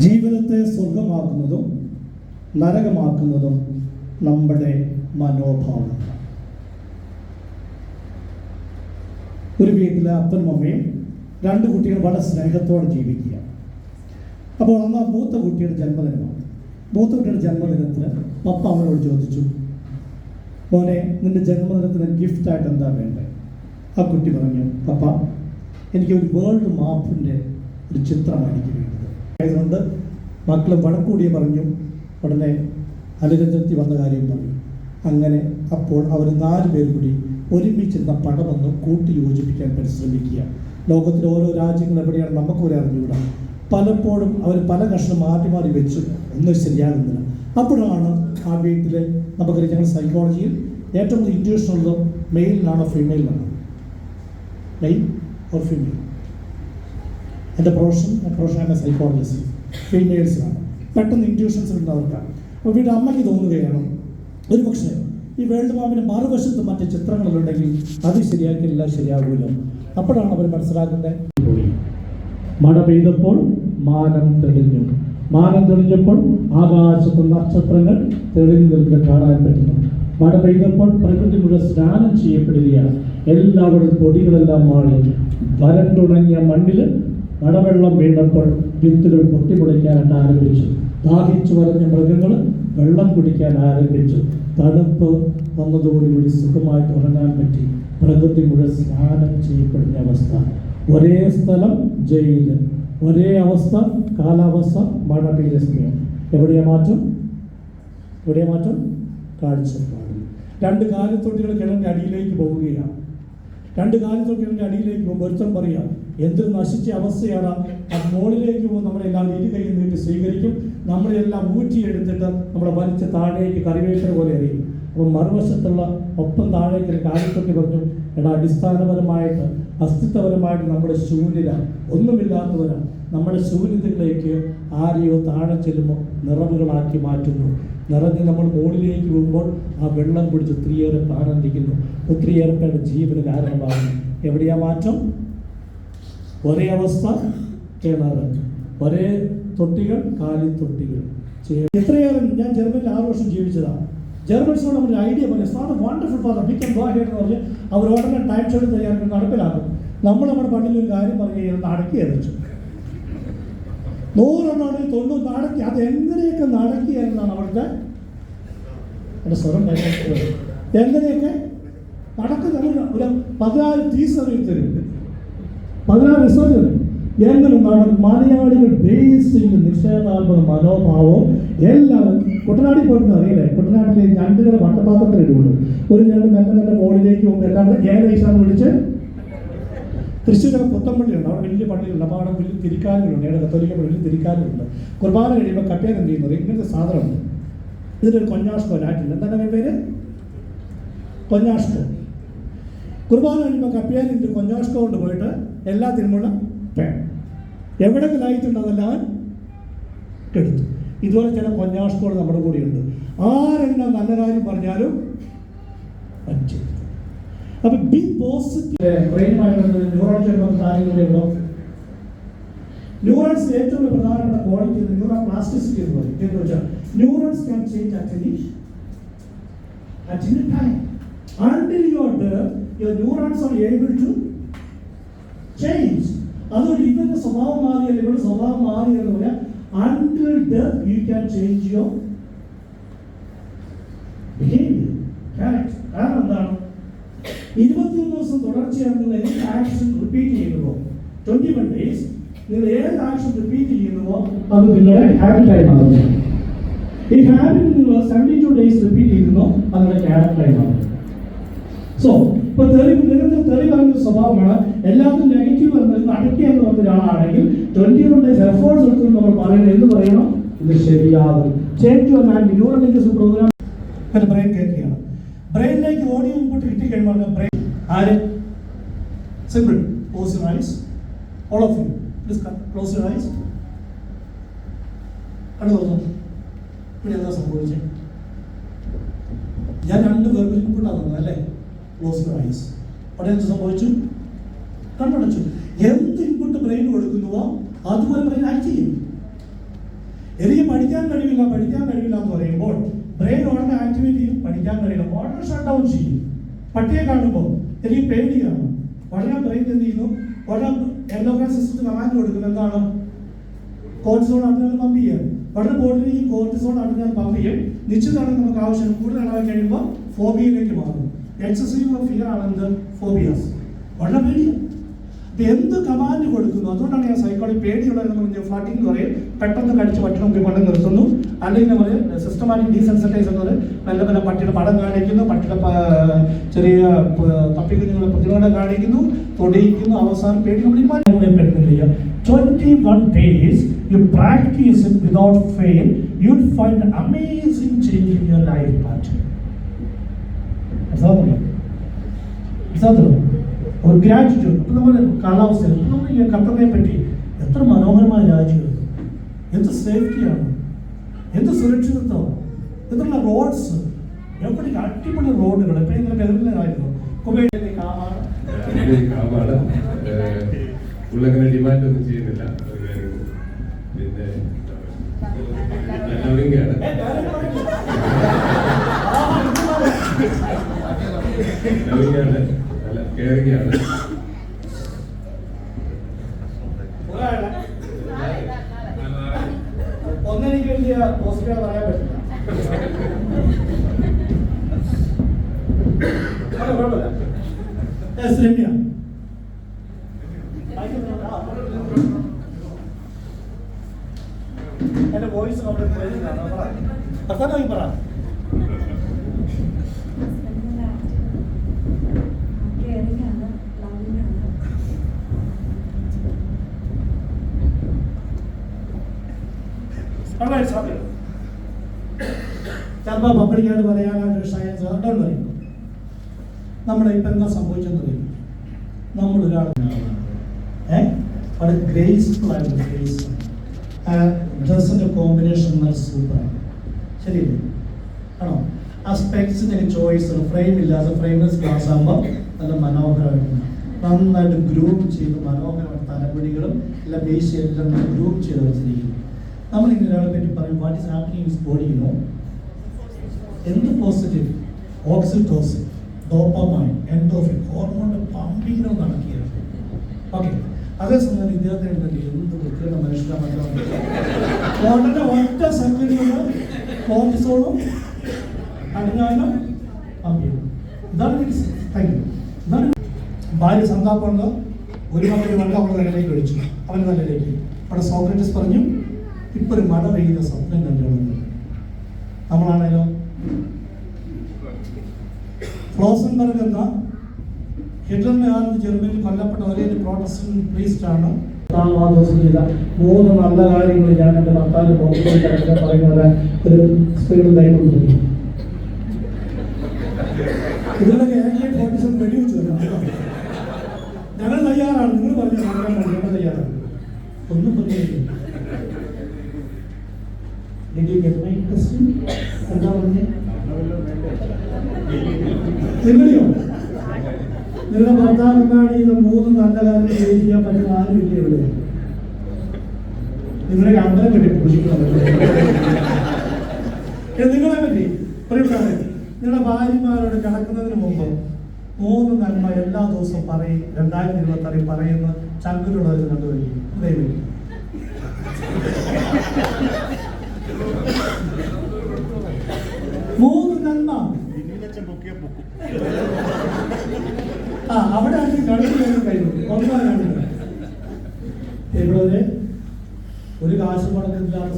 ജീവിതത്തെ സ്വർഗമാക്കുന്നതും നരകമാക്കുന്നതും നമ്മുടെ മനോഭാവം. ഒരു വീട്ടിലെ അപ്പനും അമ്മയും രണ്ട് കുട്ടികൾ വളരെ സ്നേഹത്തോടെ ജീവിക്കുക. അപ്പോൾ അന്ന് മൂത്ത കുട്ടിയുടെ ജന്മദിനമാണ്. മൂത്ത കുട്ടിയുടെ ജന്മദിനത്തിന് പപ്പ അവനോട് ചോദിച്ചു, മോനെ നിന്റെ ജന്മദിനത്തിന് ഗിഫ്റ്റായിട്ട് എന്താ വേണ്ടത്? ആ കുട്ടി പറഞ്ഞു, പപ്പ എനിക്കൊരു വേൾഡ് മാപ്പിൻ്റെ ഒരു ചിത്രമാണ് എനിക്ക് വേണ്ടത്. ആയതുകൊണ്ട് മക്കളും വഴക്കൂടിയെ പറഞ്ഞു. ഉടനെ അനുരഞ്ജനത്തിൽ വന്ന കാര്യം പറഞ്ഞു. അങ്ങനെ അപ്പോൾ അവർ 4 പേർ കൂടി ഒരുമിച്ചിരുന്ന പടമൊന്ന് കൂട്ടി യോജിപ്പിക്കാൻ പരിശ്രമിക്കുക. ലോകത്തിലെ ഓരോ രാജ്യങ്ങൾ എവിടെയാണ് നമുക്കൊരു അറിഞ്ഞുകൂടാ. പലപ്പോഴും അവർ പല കഷ്ണം മാറി മാറി വെച്ചു, ഒന്നും ശരിയാകുന്നില്ല. അപ്പോഴാണ് ആ വീട്ടിൽ നമുക്കറിയാം, ഞങ്ങൾ സൈക്കോളജിയിൽ ഏറ്റവും കൂടുതൽ ഇൻട്യൂഷൻ ഉള്ളത് മെയിലിനാണോ ഫീമെയിലിനാണോ? Male or female? എൻ്റെ പ്രൊഫഷൻ സൈക്കോളജിസ്റ്റ് ഫീമെയിൽസിനാണ്. പെട്ടെന്ന് ഇൻട്യൂഷൻസ് ഉണ്ടാവുകയാണ്. അപ്പോൾ വീട്ടിൽ അമ്മയ്ക്ക് തോന്നുകയാണ്, ഒരു പക്ഷേ ഈ വേൾഡ് മാപ്പിൻ്റെ മറുവശത്ത് മറ്റ് ചിത്രങ്ങളുണ്ടെങ്കിൽ അത് ശരിയാക്കില്ല, ശരിയാകുമല്ലോ. അപ്പോഴാണ് അവർ മനസ്സിലാക്കുന്നത്, മഴ പെയ്തപ്പോൾ മാനം തെളിഞ്ഞു, മാനം തെളിഞ്ഞപ്പോൾ ആകാശത്ത് നക്ഷത്രങ്ങൾ തെളിഞ്ഞു നിൽക്കുന്നത് കാണാൻ പറ്റുന്നു. മഴ പെയ്തപ്പോൾ പ്രകൃതി മുഴുവൻ സ്നാനം ചെയ്യപ്പെടുകയാണ്. എല്ലാവരും പൊടികളെല്ലാം മാറി വരണ്ടുണങ്ങിയ മണ്ണിൽ മഴവെള്ളം വീണപ്പോൾ വിത്തുകൾ പൊട്ടിപ്പൊടിക്കാനായിട്ട് ആരംഭിച്ചു. ദാഹിച്ചു വരഞ്ഞ മൃഗങ്ങൾ വെള്ളം കുടിക്കാൻ ആരംഭിച്ചു. തണുപ്പ് വന്നതോടുകൂടി സുഖമായിട്ട് ഉറങ്ങാൻ പറ്റി. പ്രകൃതി മുഴുവൻ സ്നാനം ചെയ്യപ്പെടുന്ന അവസ്ഥ. ഒരേ സ്ഥലം ജയില്, ഒരേ അവസ്ഥ കാലാവസ്ഥ, മഴ പെയ്ത സമയം. എവിടെയാ മാറ്റം? കാഴ്ചപ്പാട്. 2 കാലിത്തൊട്ടികൾ കിണറിൻ്റെ അടിയിലേക്ക് പോവുകയാണ്. 2 കാലിത്തൊട്ടികളുടെ അടിയിലേക്ക് പോകുമ്പോൾ ഒരുത്തം പറയാം, എന്തൊരു നശിച്ച അവസ്ഥയാണ്. അത് മുകളിലേക്ക് പോകും, നമ്മളെല്ലാം ഇരു കൈ നീട്ടി സ്വീകരിക്കും, നമ്മളെല്ലാം ഊറ്റിയെടുത്തിട്ട് നമ്മളെ വലിച്ച് താഴേക്ക് കറിവേപ്പില പോലെ അറിയും. അപ്പോൾ മറുവശത്തുള്ള ഒപ്പം താഴേക്ക് കാലിത്തൊട്ടി പറഞ്ഞു, എടാ അടിസ്ഥാനപരമായിട്ട് അസ്തിത്വപരമായിട്ട് നമ്മുടെ ശൂന്യത, ഒന്നുമില്ലാത്തവരാണ്. നമ്മുടെ ശൂന്യതകളിലേക്ക് ആരെയോ താഴെ ചെല്ലുമ്പോൾ നിറവുകളാക്കി മാറ്റുന്നു. നിറഞ്ഞ് നമ്മൾ മുകളിലേക്ക് പോകുമ്പോൾ ആ വെള്ളം കുടിച്ച് ഒത്തിരിയേറെ ആനന്ദിക്കുന്നു, ഒത്തിരിയേറെ പേരുടെ ജീവന് കാരണമാകുന്നു. എവിടെയാ മാറ്റം? ഒരേ അവസ്ഥ കിണറ്, ഒരേ തൊട്ടികൾ, കാലിത്തൊട്ടികൾ. എത്രയേറെ ഞാൻ ജർമ്മനിൽ 6 വർഷം ജീവിച്ചതാണ്. ജർമ്മൻസിനോട് നമ്മൾ ഐഡിയ പറഞ്ഞു, wonderful father we can go ahead എന്ന് പറഞ്ഞ് അവർ ഉടനെ ടൈം ഷെഡ്യൂൾ തയ്യാറാക്കി നടപ്പിലാക്കും. നമ്മൾ നമ്മുടെ പള്ളിയിൽ ഒരു കാര്യം പറയുകയാണ്, നടക്കി എറിച്ചു 100 എണ്ണമാണെങ്കിൽ 90 നടക്കി. അത് എങ്ങനെയൊക്കെ നടക്കി എന്നതാണ് അവിടുത്തെ എൻ്റെ സ്വരം. എങ്ങനെയൊക്കെ നടക്കും? നമ്മൾ ഒരു 14 ടീസറിൽ തരും, 14 റിസർച്ച് തരും. എങ്ങനെ മലയാളികൾ ബേസിക് നിഷേധാത്മക മനോഭാവവും എല്ലാവരും. കുട്ടനാടി പോയിട്ട് അറിയില്ലേ, കുട്ടനാട്ടിലെ ഞണ്ടുകളെ വട്ടപാത്രത്തിൽ ഇടുള്ളൂ. ഒരു ഞണ്ട് മെല്ലെ മോളിലേക്ക് പോകുമ്പോൾ എല്ലാവരും ഏകദേശം വിളിച്ച്. തൃശ്ശൂരൊക്കെ പുത്തമ്പള്ളിയുണ്ട്, അവിടെ വലിയ പള്ളിയുണ്ട്. അപ്പോൾ അവിടെ വലിയ തിരിക്കാനുകളുണ്ട്, ഏടെ കത്തോലിക്ക വലിയ തിരിക്കാനുകളുണ്ട്. കുർബാന കഴിയുമ്പോൾ കപ്പേൻ എന്ത് ചെയ്യുന്നത്, ഇങ്ങനത്തെ സാധനമുണ്ട്. ഇതിനൊരു കൊഞ്ഞാഷ്കോ നാട്ടിൽ എന്താണ് പേര്? കൊഞ്ഞാഷ്കോ. കുർബാന കഴിയുമ്പോൾ കപ്പേനിൻ്റെ കൊഞ്ഞാഷ്കോ കൊണ്ട് പോയിട്ട് എല്ലാത്തിനുമുള്ള പേൻ എവിടെയൊക്കെ ലൈറ്റുണ്ട് അതെല്ലാം എടുത്തു. ഇതുപോലെ ചില കൊഞ്ഞാഷ്കോൾ നമ്മുടെ കൂടെയുണ്ട്. ആരെല്ലാം നല്ല കാര്യം പറഞ്ഞാലും പറ്റും. അപ്പൊ ബി പോസിറ്റീവ് ന്യൂറോൺസ് ഏറ്റവും പ്രധാനപ്പെട്ട ക്വാളിറ്റി ന്യൂറോ പ്ലാസ്റ്റിസിറ്റി എന്ന് പറയും. എന്ന് വെച്ചാൽ neurons can change at any time. Until you are there, your neurons are able to change. അതുകൊണ്ട് ഇവന്റെ സ്വഭാവം മാറിയല്ല, ഇവരുടെ സ്വഭാവം മാറിയെന്ന് പറയാം. Until death you can change your behavior. Correct? കാരണം എന്താണ്? 21 ദിവസം തുടർച്ചയായി നിങ്ങൾ ഏത് ആക്ഷൻ റിപ്പീറ്റ് ചെയ്യുന്നുവോ, 21 days നിങ്ങൾ ഏത് ആക്ഷൻ റിപ്പീറ്റ് ചെയ്യുന്നുവോ അത് നിങ്ങളുടെ ഹാബിറ്റായി മാറുന്നു. ഈ ഹാബിറ്റ് നിങ്ങൾ 72 days റിപ്പീറ്റ് ചെയ്യുന്നോ അത് നിങ്ങളുടെ ഹാബിറ്റായി മാറുന്നു. സോ ഇപ്പൊ നിരന്തരം തെറി പറയുന്ന സ്വഭാവമാണ്. എല്ലാത്തിനും നെഗറ്റീവ് പറയുന്നത് അടയ്ക്കുക എന്ന് പറഞ്ഞ ഒരാളാണെങ്കിൽ 21 days എഫേർട്സ് എടുത്ത് നമ്മൾ പറയുന്നത് എന്ത് പറയണം? ഇത് ശരിയാകും. Change your mind. Neural linkers program brain കേൾക്കുകയാണ്. ബ്രെയിനിലേക്ക് ഓഡിയോ ഇൻപുട്ട് കിട്ടിക്കഴിയുമ്പോൾ ബ്രെയിൻ ആര്? Simple. Close your eyes, all of you please close your eyes. കണ്ടു തോന്നുന്നു ഇവിടെ എന്താ സംഭവിച്ചത്? ഞാൻ 2 പേർക്ക് ഇൻപുട്ടാണ് തന്നത് അല്ലേ? Close your ice. അവിടെ എന്ത് സംഭവിച്ചു? കണ്ണടച്ചു. എന്ത് ഇൻപുട്ട് ബ്രെയിൻ കൊടുക്കുന്നുവോ അതുപോലെ ബ്രെയിൻ ആക്ട് ചെയ്യും. പഠിക്കാൻ കഴിയില്ല എന്ന് പറയുമ്പോൾ ബ്രെയിൻ ഉടനെ ആക്ടിവേറ്റ് ചെയ്യും. പഠിക്കാൻ കഴിയില്ല, ഉടനെ ഷട്ട് ഡൗൺ ചെയ്യും. പട്ടിയെ കാണുമ്പോൾ എനിക്ക് പേടിയാണ്, ഉടനെ ബ്രെയിൻ എന്ത് ചെയ്യുന്നു, ഉടനെ എൻഡോക്രൈൻ സിസ്റ്റത്തിന് കമാൻഡ് കൊടുക്കും. എന്താണ്? കോർട്ടിസോൾ അഡ്രിനാലിൻ പമ്പ് ചെയ്യാൻ. ഉടനെ ബോഡിയിൽ ഈ കോർട്ടിസോൾ അഡ്രിനാലിൻ പമ്പ് ചെയ്യും. നിശ്ചിതമാണ് നമുക്ക് ആവശ്യം. കൂടുതൽ അളവ് കഴിയുമ്പോൾ ഫോബിയയിലേക്ക് മാറും. എക്സസീവ് ഫിയർ ആണ് എന്ത്? ഫോബിയാസ്. വളരെ പേടിയാണ്. എന്ത് കമാൻഡ് കൊടുക്കുന്നു? അതുകൊണ്ടാണ് ഞാൻ സൈക്കോളജി പേടിയുള്ളത് നമ്മൾ ഫ്ലട്ടിംഗ് എന്ന് പറയും. പെട്ടെന്ന് കടിച്ച് പട്ടിണ കൊണ്ട് നിർത്തുന്നു. അല്ലെങ്കിൽ നമ്മൾ സിസ്റ്റമാറ്റിക് ഡീസെൻസിറ്റൈസ് എന്ന് പറയും. മെല്ലെ മെല്ലെ പട്ടിയുടെ പടം കാണിക്കുന്നു, പട്ടിയുടെ ചെറിയ പപ്പിക്കുഞ്ഞുങ്ങളെ പ്രതികളെ കാണിക്കുന്നു, തൊടിയിക്കുന്നു. അവസാനം പേടി നമ്മൾ പെടുന്നില്ല. 21 days you practice it without fail, you'll find amazing change in your life pattern. ഒരു ഗ്രാറ്റിറ്റ്യൂഡ്. ഇപ്പം നമ്മൾ കാലാവസ്ഥയിൽ നമ്മൾ ഈ ഖത്തറിനെ പറ്റി എത്ര മനോഹരമായ രാജ്യമാണ്, എന്ത് സേഫ്റ്റിയാണ്, എന്ത് സുരക്ഷിതത്വം, എന്നുള്ള റോഡ്സ്, എവിടെ അടിപൊളി റോഡുകൾ. ഇപ്പം ഇങ്ങനെ ബെഹറിലായിരുന്നു ഉള്ളങ്ങനെ ഡിമാൻഡ് ഒന്നും ചെയ്യുന്നില്ല. പിന്നെ ലവിംഗാണ്, ലവിംഗാണ്, നല്ല കെയറിംഗ് ആണ്. ഒന്നെനിക്ക് വലിയ പോസിറ്റീവ് പറയാൻ പറ്റില്ല. രമ്യ എന്റെ വോയിസ് നമ്മുടെ പറ. ചിലപ്പോ പബ്ലിക്കായിട്ട് പറയാനായിട്ട് സയൻസ് ഡോണ്ട് പറയും. നമ്മുടെ ഇപ്പൊ എന്താ സംഭവിച്ചെന്നറിയും. നമ്മളൊരാൾ വളരെ ഗ്രേസ്ഫുൾ ആയിട്ട് ഫേസ്, ഡ്രസ്സിന്റെ കോമ്പിനേഷൻ നല്ല സൂപ്പറാണ്, ശരിയല്ലേ? ആണോ? ആ സ്പെക്സിന്റെ ചോയ്സ് ഫ്രെയിം ഇല്ലാതെ ഫ്രെയിംലെസ് ഗ്ലാസ് ആകുമ്പോൾ നല്ല മനോഹരമായിട്ട് നന്നായിട്ട് ഗ്രൂം ചെയ്ത് മനോഹരമായിട്ട് തലമുടികളും എല്ലാം ബേസ് എല്ലാം ഗ്രൂം ചെയ്ത് വെച്ചിരിക്കുന്നു. നമ്മൾ ഇങ്ങനെ ഒരാളെ പറ്റി പറയും what is happening in body, you know. എന്ത് പോസിറ്റീവ്? ഓക്സിറ്റോസിൻ, ഡോപ്പമൈൻ, എൻഡോർഫിൻ, ഹോർമോണിന്റെ പമ്പിങ്ങിനും നടക്കുകയാണ്. ഓക്കെ, അതേസമയം ഇദ്ദേഹത്തിന് എന്ത് വൃത്തിയുടെ മനുഷ്യരാണ്. ഉടനെ ഒറ്റ സെക്കൻഡിലുള്ള കോർട്ടിസോളും അഡ്രിനാലിനും പമ്പ് ചെയ്യും. ഇതാണ് ഇതാണ് ഭാര്യ സന്താപമുണ്ട്. ഒരു മകന് വെള്ളം അവളുടെ നിലയിലേക്ക് ഒഴിച്ചു, അവൻ്റെ നിലയിലേക്ക്. അവിടെ സോക്രട്ടീസ് പറഞ്ഞു, ഇപ്പൊ ഒരു മഴ പെയ്യുന്ന സ്വപ്നം കണ്ടുകൊണ്ട്. നമ്മളാണല്ലോ ഫ്ലോസൻബർഗ് എന്ന ഹിറ്റ്ലറിന്റെ കാലത്ത് ജർമ്മനിയിൽ കൊല്ലപ്പെട്ട ഒരേ ഒരു പ്രോട്ടസ്റ്റന്റ് പ്രീസ്റ്റ് ആണ്. ആ ദിവസം ചെയ്ത 3 നല്ല കാര്യങ്ങൾ ഞാൻ എൻ്റെ ഭർത്താവിന്റെ ബോക്സിൽ പറയുന്നത് ഒരു സ്ത്രീയുടെ ദൈവം തോന്നി. ഇതിലൊക്കെ AK-47 വെടിവെച്ചു തരണം. ഞങ്ങൾ തയ്യാറാണ്, നിങ്ങൾ പറഞ്ഞ ഞങ്ങൾ തയ്യാറാണ്. ഒന്നും പറഞ്ഞില്ല. എന്താ പറഞ്ഞേ? നിങ്ങളെയോ നിങ്ങളുടെ ഭർത്താവിനാണ് ഇത് 3 നല്ല കാര്യം ചെയ്യിക്കാൻ പറ്റുന്ന ആരുമില്ല ഇവിടെ. നിങ്ങളുടെ അമ്പലം കെട്ടി പൂജിക്കുന്നത് നിങ്ങളെ പറ്റി പ്രിയപ്പെട്ടവരെ, നിങ്ങളുടെ ഭാര്യമാരോട് കിടക്കുന്നതിന് മുമ്പ് 3 നന്മ എല്ലാ ദിവസവും പറയും. 2026 പറയുന്ന ചങ്കുലുള്ളവർ കണ്ടുപിടിക്കും. ദൈവം 3 നന്മ. അവിടെ കഴിഞ്ഞു. ഒന്നാണ് ഇവിടെ ഒരു കാശ് മുടക്കില്ലാത്ത